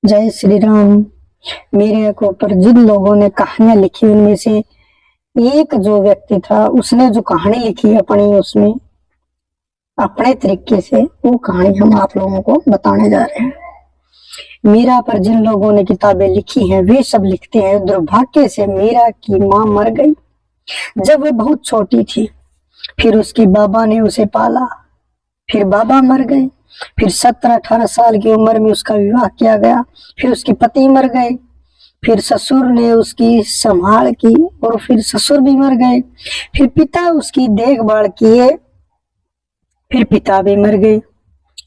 जय श्री राम। मेरे को पर जिन लोगों ने कहानियां लिखी उनमें से एक जो व्यक्ति था उसने जो कहानी लिखी अपनी उसमें अपने तरीके से वो कहानी हम आप लोगों को बताने जा रहे हैं। मीरा पर जिन लोगों ने किताबें लिखी हैं वे सब लिखते हैं, दुर्भाग्य से मीरा की माँ मर गई जब वह बहुत छोटी थी। फिर उसके बाबा ने उसे पाला, फिर बाबा मर गए। फिर 17-18 साल की उम्र में उसका विवाह किया गया। फिर उसके पति मर गए। फिर ससुर ने उसकी संभाल की और फिर ससुर भी मर गए। फिर पिता उसकी देखभाल किए, फिर पिता भी मर गए।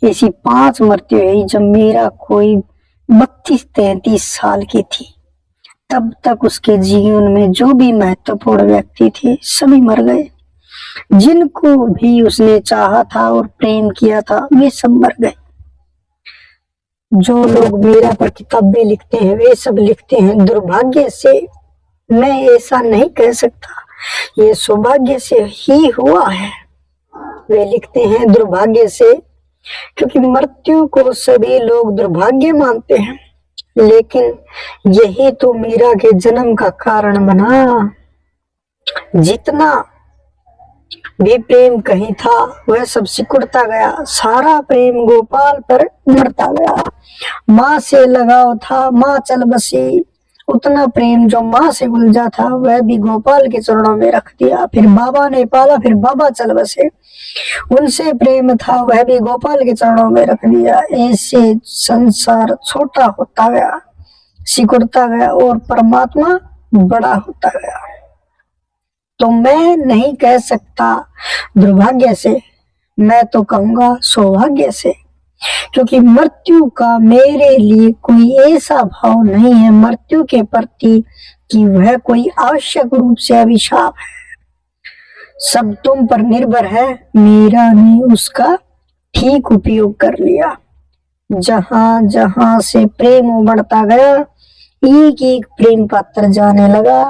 ऐसी 5 मृत्यु हुई जब मीरा कोई 32-33 साल की थी। तब तक उसके जीवन में जो भी महत्वपूर्ण व्यक्ति थे सभी मर गए। जिनको भी उसने चाहा था और प्रेम किया था वे सब मर गए। जो लोग मीरा पर किताबें लिखते हैं वे सब लिखते हैं, दुर्भाग्य से मैं ऐसा नहीं कह सकता, ये सौभाग्य से ही हुआ है। वे लिखते हैं दुर्भाग्य से क्योंकि मृत्यु को सभी लोग दुर्भाग्य मानते हैं, लेकिन यही तो मीरा के जन्म का कारण बना। जितना भी प्रेम कहीं था वह सब सिकुड़ता गया, सारा प्रेम गोपाल पर उमड़ता गया। माँ से लगाव था, माँ चल बसी, उतना प्रेम जो माँ से उलझा था वह भी गोपाल के चरणों में रख दिया। फिर बाबा ने पाला, फिर बाबा चल बसे, उनसे प्रेम था वह भी गोपाल के चरणों में रख दिया। ऐसे संसार छोटा होता गया, सिकुड़ता गया और परमात्मा बड़ा होता गया। तो मैं नहीं कह सकता दुर्भाग्य से, मैं तो कहूंगा सौभाग्य से, क्योंकि मृत्यु का मेरे लिए कोई ऐसा भाव नहीं है मृत्यु के प्रति कि वह कोई आवश्यक रूप से अभिशाप है। सब तुम पर निर्भर है। मीरा ने उसका ठीक उपयोग कर लिया। जहां जहां से प्रेम उमड़ता गया, एक एक प्रेम पात्र जाने लगा,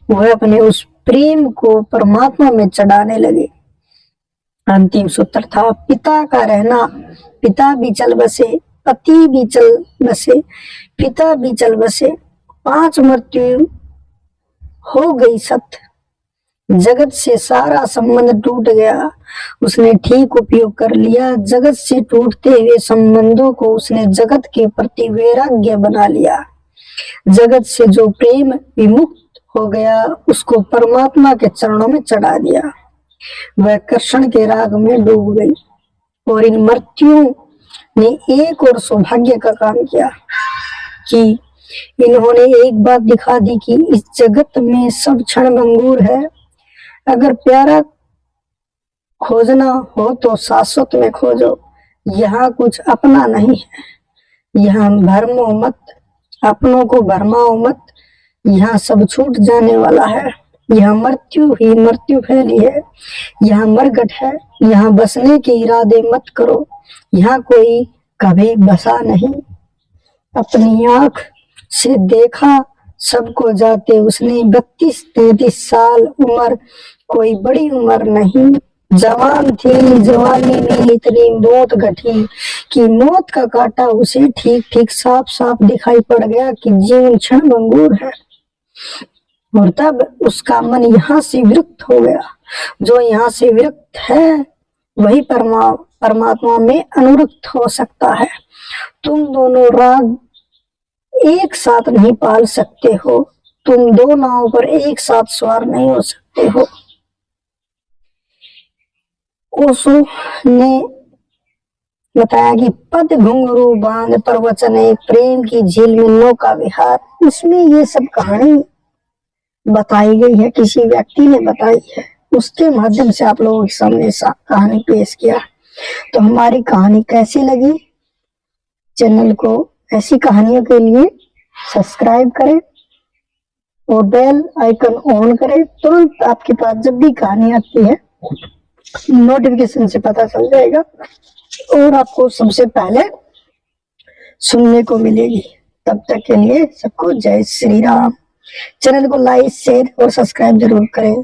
वह अपने उस प्रेम को परमात्मा में चढ़ाने लगे। अंतिम सूत्र था पिता का रहना। पिता भी चल बसे, पति भी चल बसे, पिता भी चल बसे। 5 मृत्यु हो गई सत्य, जगत से सारा संबंध टूट गया। उसने ठीक उपयोग कर लिया। जगत से टूटते हुए संबंधों को उसने जगत के प्रति वैराग्य बना लिया। जगत से जो प्रेम विमुक्त हो गया उसको परमात्मा के चरणों में चढ़ा दिया। वह कृष्ण के राग में डूब गई। और इन मृत्युओं ने एक और सौभाग्य का काम किया कि इन्होंने एक बात दिखा दी कि इस जगत में सब क्षण भंगुर है। अगर प्यारा खोजना हो तो शाश्वत में खोजो। यहाँ कुछ अपना नहीं है। यहाँ भरमो मत, अपनों को भरमाओ मत। यहाँ सब छूट जाने वाला है। यहाँ मृत्यु ही मृत्यु फैली है। यहाँ मरघट है। यहाँ बसने के इरादे मत करो। यहाँ कोई कभी बसा नहीं। अपनी आंख से देखा सबको जाते उसने। 32-33 साल उम्र कोई बड़ी उम्र नहीं। जवान थी, जवानी में इतनी मौत घटी कि मौत का कांटा उसे ठीक ठीक साफ साफ दिखाई पड़ गया कि जीवन क्षण भंगुर है। और तब उसका मन यहाँ से विरक्त हो गया। जो यहाँ से विरक्त है वही परमात्मा में अनुरक्त हो सकता है। तुम दोनों राग एक साथ नहीं पाल सकते हो। तुम 2 नावों पर एक साथ सवार नहीं हो सकते हो। ओशो ने बताया कि पद घुंघरू बांध प्रवचन प्रेम की झील में नौका विहार, इसमें ये सब कहानी बताई गई है, किसी व्यक्ति ने बताई है, उसके माध्यम से आप लोगों के सामने कहानी पेश किया। तो हमारी कहानी कैसी लगी? चैनल को ऐसी कहानियों के लिए सब्सक्राइब करें और बेल आइकन ऑन करें। तुरंत आपके पास जब भी कहानी आती है नोटिफिकेशन से पता चल जाएगा और आपको सबसे पहले सुनने को मिलेगी। तब तक के लिए सबको जय श्री राम। चैनल को लाइक, शेयर और सब्सक्राइब जरूर करें।